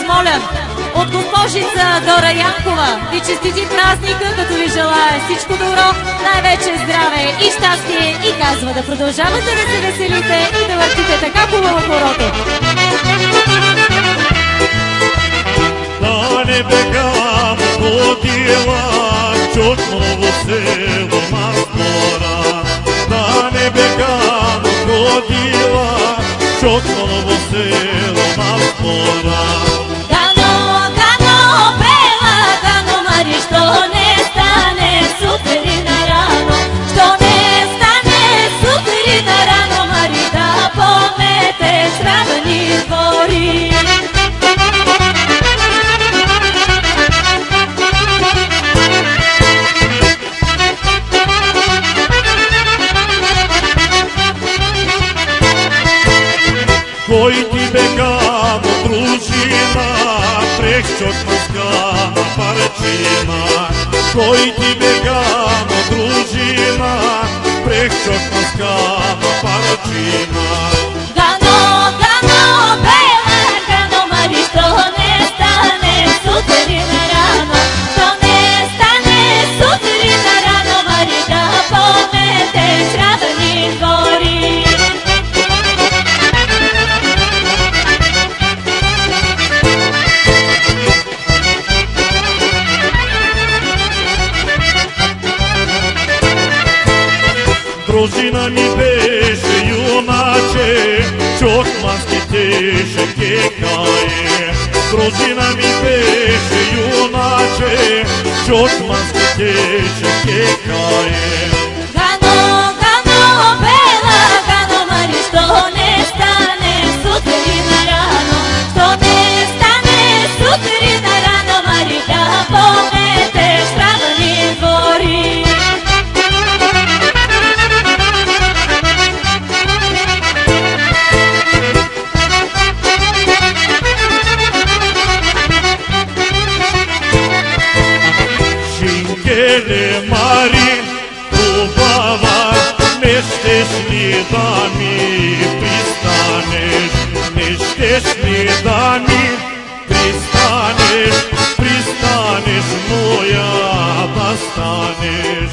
Смолян, от госпожица Дора Янкова ви честити празника, като ви желая всичко добро, най-вече здраве и щастие и казва да продължавате да се веселите и да въртите така хубаво хорото. Да не бегам ходила, чудново село на Смолян. Да не бегам ходила, чудново село на Смолян. Що не стане сутрина рано, що не стане сутрина рано, Мари, да пометеш равни двори. Кой ти бега, дружина, прехчот мъзга на парчина. Кой ти бега, дружина, прехчот мъзга на парчина. Гано, бела, гано, Мари, що не стане сутрина рано, що не стане сутрина рано, Мари, да пометеш равни двори. Дружина ми беше юначе, чокманските шекекае. Дружина ми беше юначе, чокманските шекекае. Гано, бела, гано, Мари, що не стане сутрина рано, що не стане сутрина рано, Мари, да пометеш равни двори. Шинкеле, Мари, хубава, не щеш ли да ми пристанеш? Не щеш ли да ми пристанеш? Пристанеш, моя да станеш.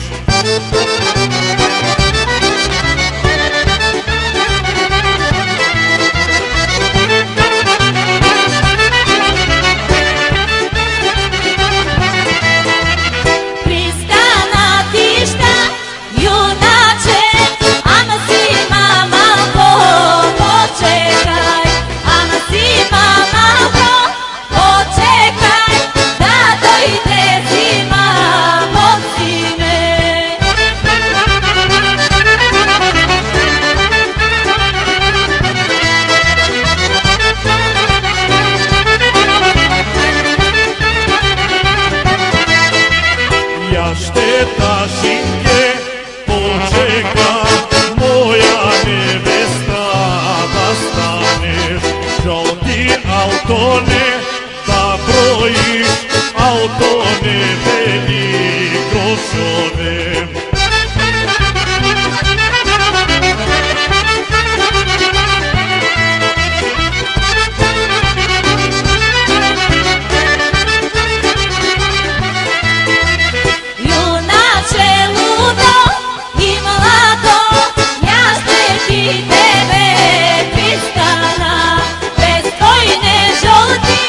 Алтоне, да броиш, алтоне, бели грошове. Юначе лудо и младо, я ще ти тебе пристана. Безбойне жълти,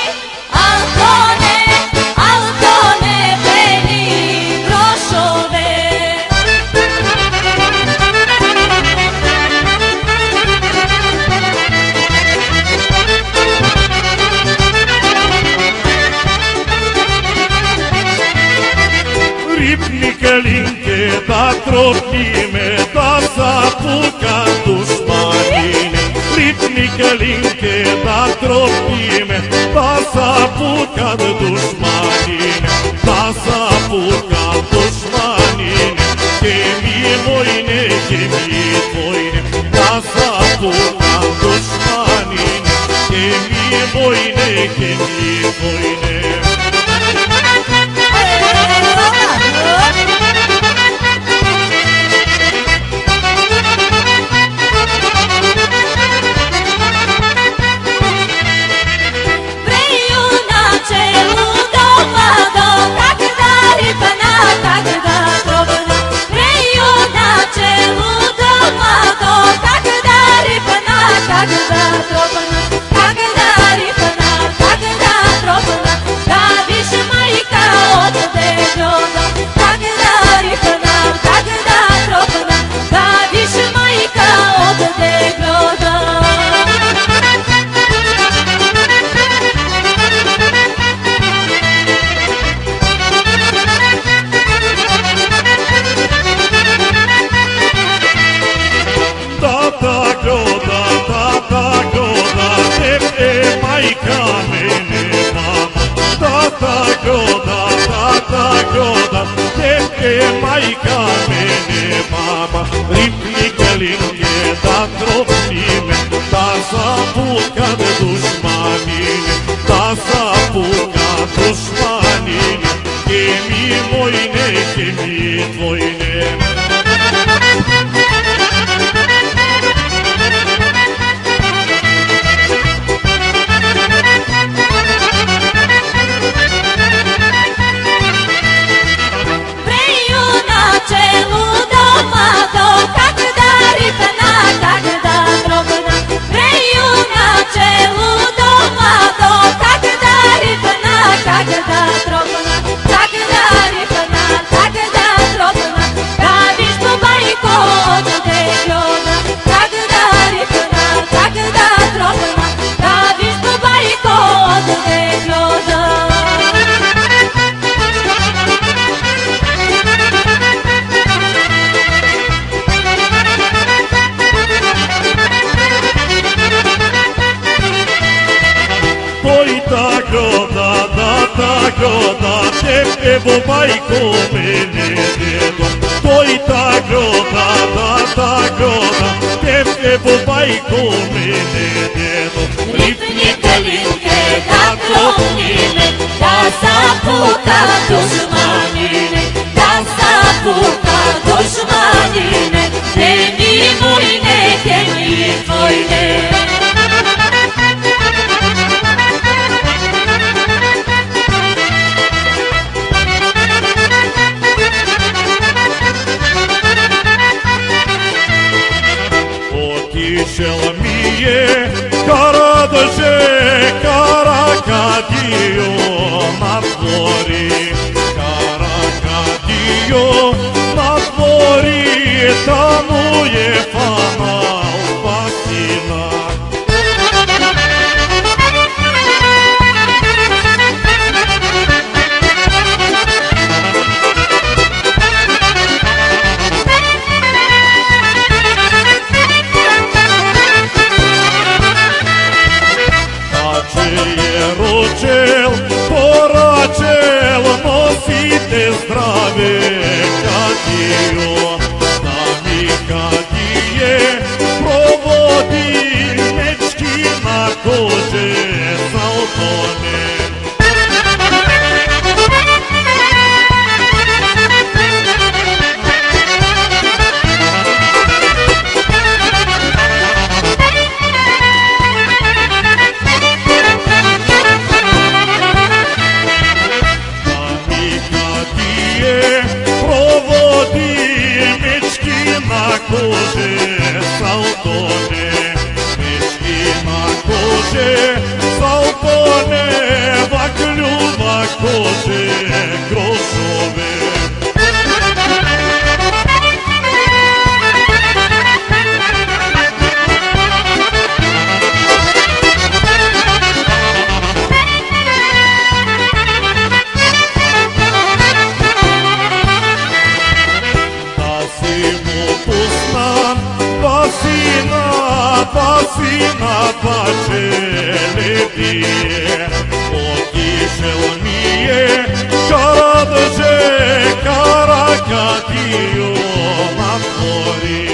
Алтоне, Алтоне, бели грошове. Рибни калинке да тропиме, да запука душманине. Рибни калинке да тропиме, да запука душманине. Да запука душманине, кеми войне, кеми войне. Да запука душманине, кеми войне, кеми войне. Прею da tropime, da s-apucat dușmanine, da s-apucat dușmanine, chemi moine, chemi tvoine. Evo majko mene dedo, toj ta groda, ta groda, evo majko mene dedo. Lipni kalinke da tropime, da sapuka dušmanine, da sapuka dušmanine, kemi mojne, kemi tvojne. Otišel mi je Karadže, Karakadio na dvori, Karakadio na dvori, tamo je fana Albatina. Ročel, poračel, nosite zdrave Kadijo, s nami Kadije provodi mečki na kože Saltone. Kože Saltone, mečki na kože Saltone, vakljuva kože grošove. Pasina pače lepije, otišel mi je Karadže, Karakadijo na dvori.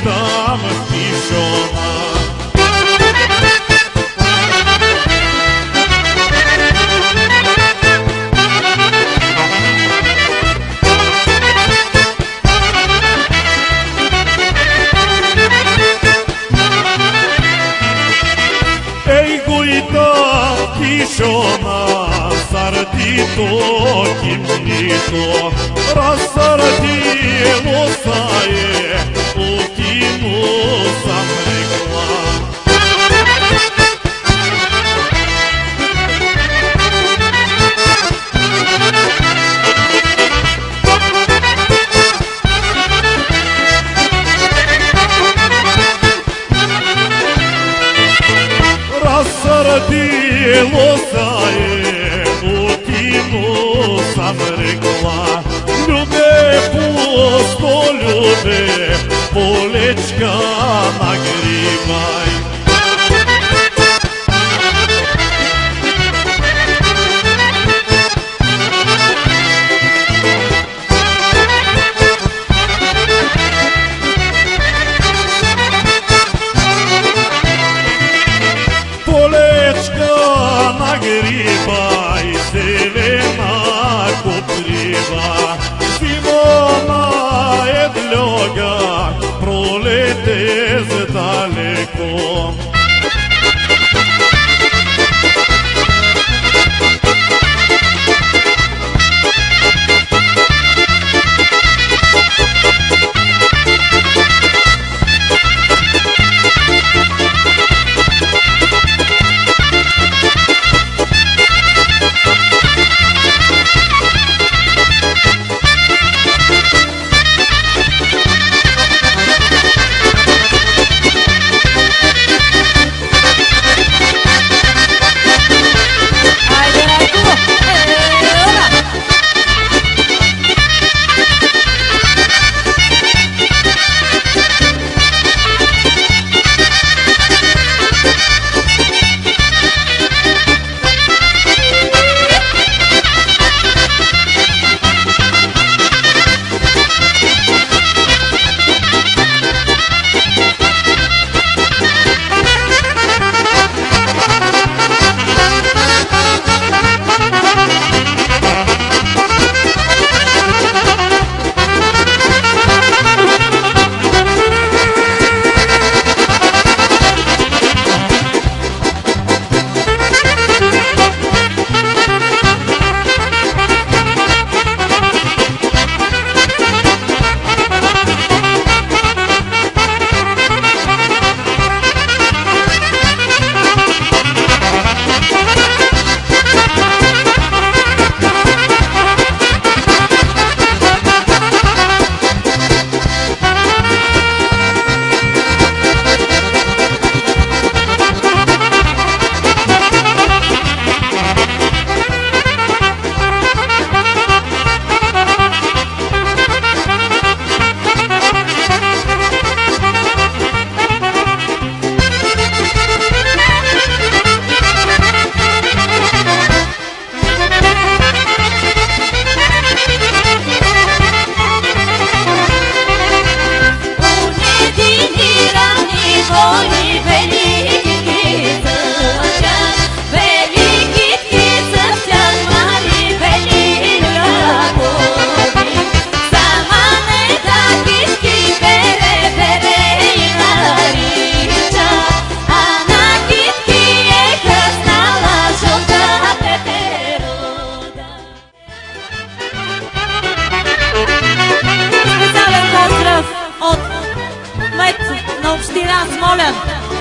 Tam tišona. Ej gujta tišona, sardito kimnito, rasardilo saje, Utinu sam rekla. лосае, отину съм рекла. Любе, пусто любе, полечка нагрівай. Нагрівай, зелена куприва, Симона едлога пролете здалеко.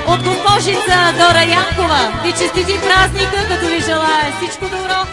От госпожица Дора Янкова ви честити празника, като ви желая всичко добро.